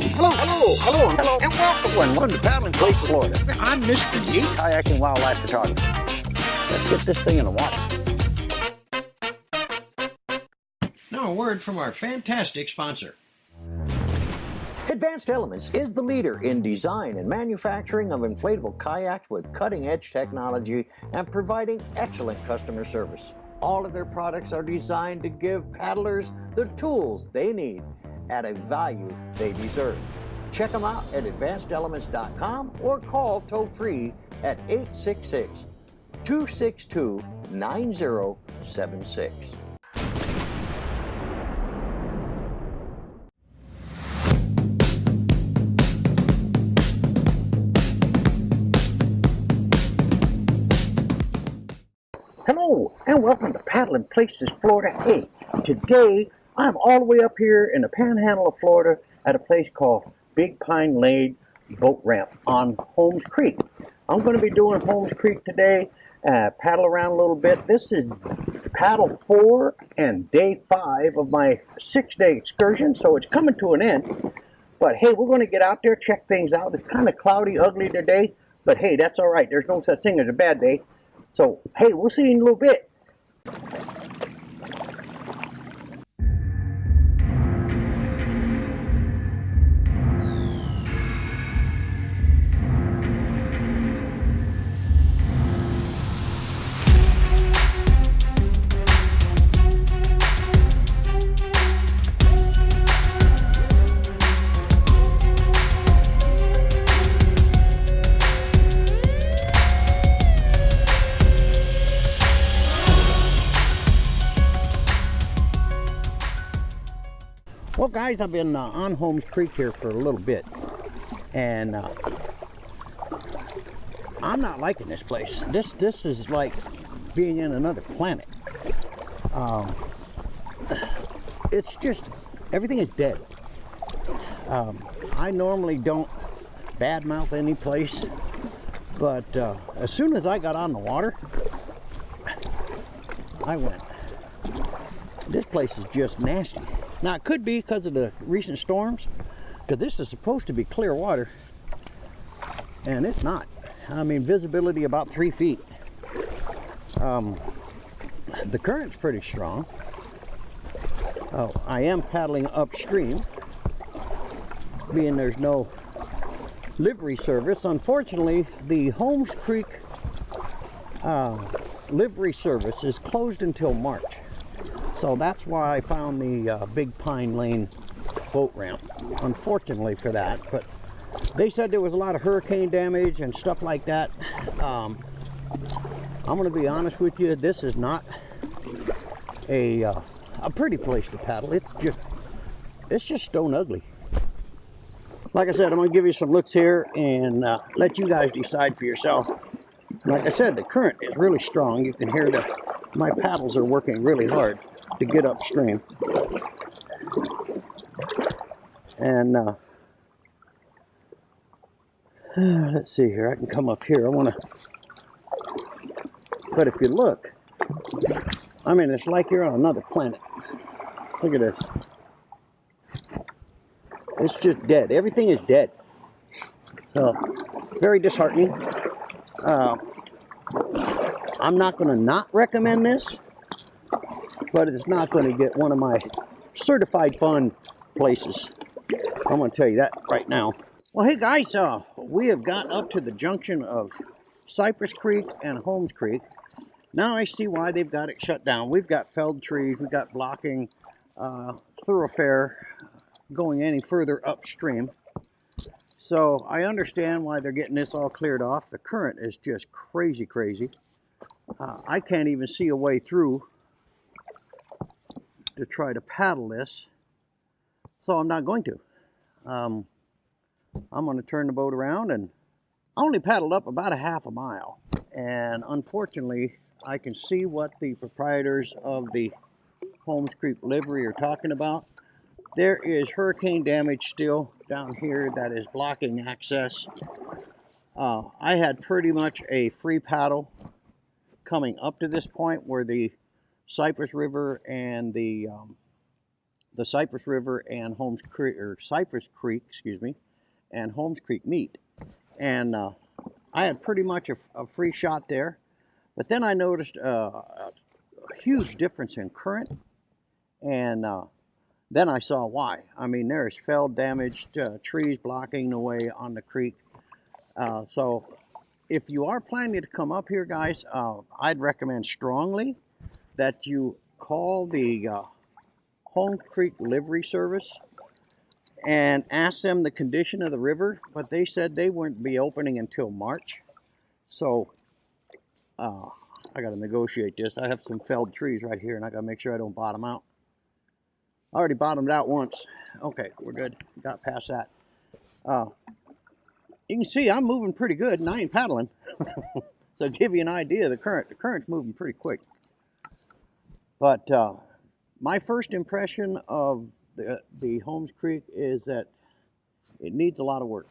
hello, and welcome to Paddling Place, Florida. I'm Mr. Yeet, kayaking wildlife photographer. Let's get this thing in the water. Now a word from our fantastic sponsor. Advanced Elements is the leader in design and manufacturing of inflatable kayaks with cutting-edge technology and providing excellent customer service. All of their products are designed to give paddlers the tools they need at a value they deserve. Check them out at advancedelements.com or call toll-free at 866-262-9076. Hello, and welcome to Paddling Places, Florida. Hey, today I'm all the way up here in the panhandle of Florida at a place called Big Pine Lane Boat Ramp on Holmes Creek. I'm going to be doing Holmes Creek today, paddle around a little bit. This is paddle 4 and day 5 of my 6-day excursion, so it's coming to an end. But hey, we're going to get out there, check things out. It's kind of cloudy, ugly today, but hey, that's all right. There's no such thing as a bad day. So, hey, we'll see you in a little bit. Well, guys, I've been on Holmes Creek here for a little bit, and I'm not liking this place. This is like being in another planet. It's just, everything is dead. I normally don't badmouth any place, but as soon as I got on the water, I went, this place is just nasty. Now, it could be because of the recent storms, because this is supposed to be clear water, and it's not. I mean, visibility about 3 feet. The current's pretty strong. Oh, I am paddling upstream, being there's no livery service. Unfortunately, the Holmes Creek livery service is closed until March. So that's why I found the Big Pine Lane boat ramp, unfortunately for that. But they said there was a lot of hurricane damage and stuff like that. I'm going to be honest with you, this is not a pretty place to paddle. It's just stone ugly. Like I said, I'm going to give you some looks here and let you guys decide for yourself. Like I said, the current is really strong. You can hear that my paddles are working really hard to get upstream. And let's see here, I can come up here. But if you look, I mean, it's like you're on another planet. Look at this. It's just dead. Everything is dead. So, very disheartening. I'm not going to not recommend this, but it's not going to get one of my certified fun places. I'm going to tell you that right now. Well, hey guys, we have got up to the junction of Cypress Creek and Holmes Creek. Now I see why they've got it shut down. We've got felled trees, we've got blocking thoroughfare going any further upstream. So I understand why they're getting this all cleared off. The current is just crazy. I can't even see a way through to try to paddle this, so I'm not going to. I'm going to turn the boat around, and I only paddled up about a half a mile, and unfortunately I can see what the proprietors of the Holmes Creek livery are talking about. There is hurricane damage still down here that is blocking access. I had pretty much a free paddle coming up to this point where the Cypress River and the the Cypress River and Holmes Creek, or Cypress Creek, excuse me, and Holmes Creek meet. And I had pretty much a free shot there, but then I noticed a huge difference in current, and then I saw why. I mean, there is fell damaged, trees blocking the way on the creek. So if you are planning to come up here, guys, I'd recommend strongly that you call the Holmes Creek Livery Service and ask them the condition of the river, but they said they wouldn't be opening until March. So I got to negotiate this. I have some felled trees right here, and I got to make sure I don't bottom out. I already bottomed out once. Okay, we're good. Got past that. You can see I'm moving pretty good, and I ain't paddling. So to give you an idea of the current's moving pretty quick. But my first impression of the Holmes Creek is that it needs a lot of work.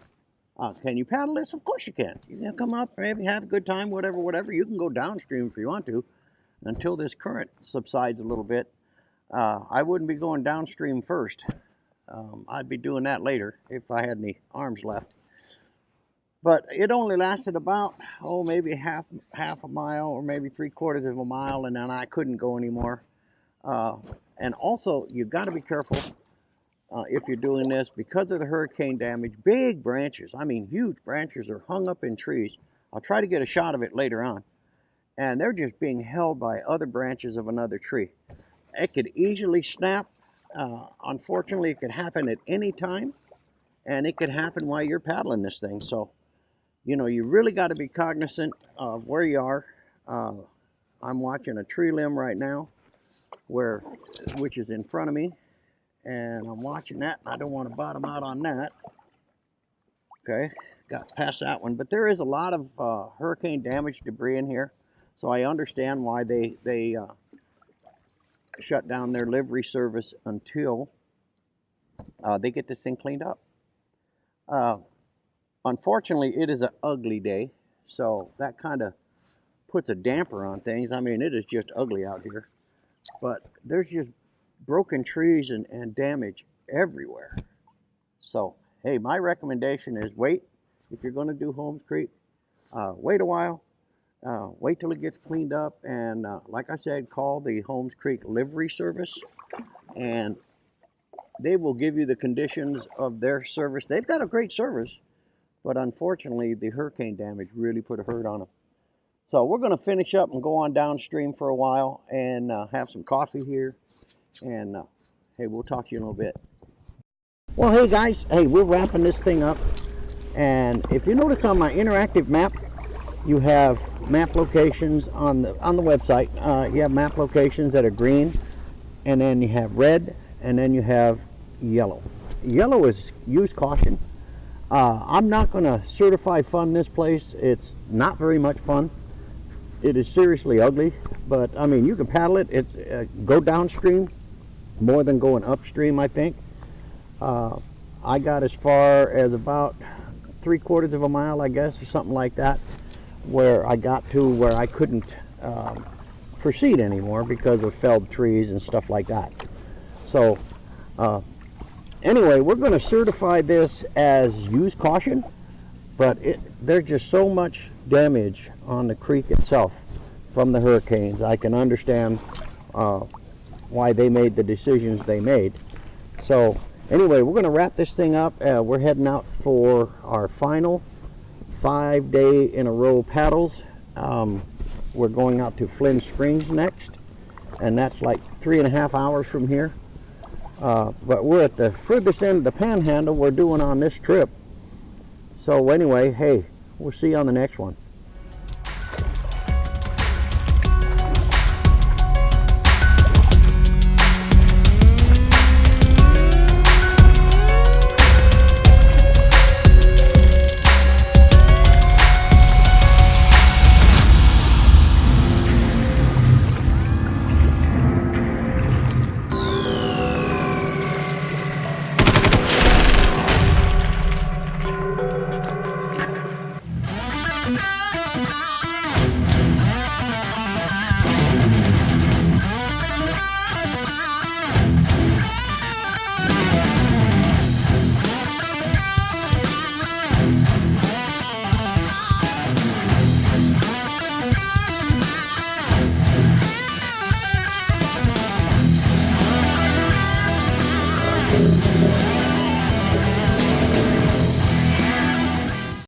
Can you paddle this? Of course you can. You can come up, maybe have a good time, whatever. You can go downstream if you want to until this current subsides a little bit. I wouldn't be going downstream first. I'd be doing that later if I had any arms left. But it only lasted about, maybe half a mile or maybe 3/4 of a mile, and then I couldn't go anymore. And also, you've got to be careful if you're doing this because of the hurricane damage. Big branches, I mean huge branches, are hung up in trees. I'll try to get a shot of it later on. And they're just being held by other branches of another tree. It could easily snap. Unfortunately, it could happen at any time, and it could happen while you're paddling this thing. So, you know, you really got to be cognizant of where you are. I'm watching a tree limb right now, which is in front of me, and I'm watching that, and I don't want to bottom out on that. Okay, got past that one, but there is a lot of hurricane damage debris in here, so I understand why they shut down their livery service until they get this thing cleaned up. Unfortunately, it is an ugly day, so that kind of puts a damper on things. I mean, it is just ugly out here, but there's just broken trees and damage everywhere. So, hey, my recommendation is wait. If you're going to do Holmes Creek, wait a while. Wait till it gets cleaned up, and like I said, call the Holmes Creek Livery Service, and they will give you the conditions of their service. They've got a great service, but unfortunately, the hurricane damage really put a hurt on them. So we're going to finish up and go on downstream for a while and have some coffee here, and hey, we'll talk to you in a little bit. Well, hey guys, hey, we're wrapping this thing up, and if you notice on my interactive map, you have map locations on the website. You have map locations that are green, and then you have red, and then you have yellow. Yellow is use caution. I'm not going to certify fun this place. It's not very much fun. It is seriously ugly, but I mean, you can paddle it. It's go downstream more than going upstream, I think. I got as far as about 3/4 of a mile, I guess, or something like that, where I got to where I couldn't proceed anymore because of felled trees and stuff like that. So anyway, we're going to certify this as use caution, but there's just so much damage on the creek itself from the hurricanes. I can understand why they made the decisions they made. So anyway, we're going to wrap this thing up. We're heading out for our final 5-day-in-a-row paddles. We're going out to Flynn Springs next, and that's like 3.5 hours from here. But we're at the furthest end of the panhandle we're doing on this trip. So anyway, hey, we'll see you on the next one.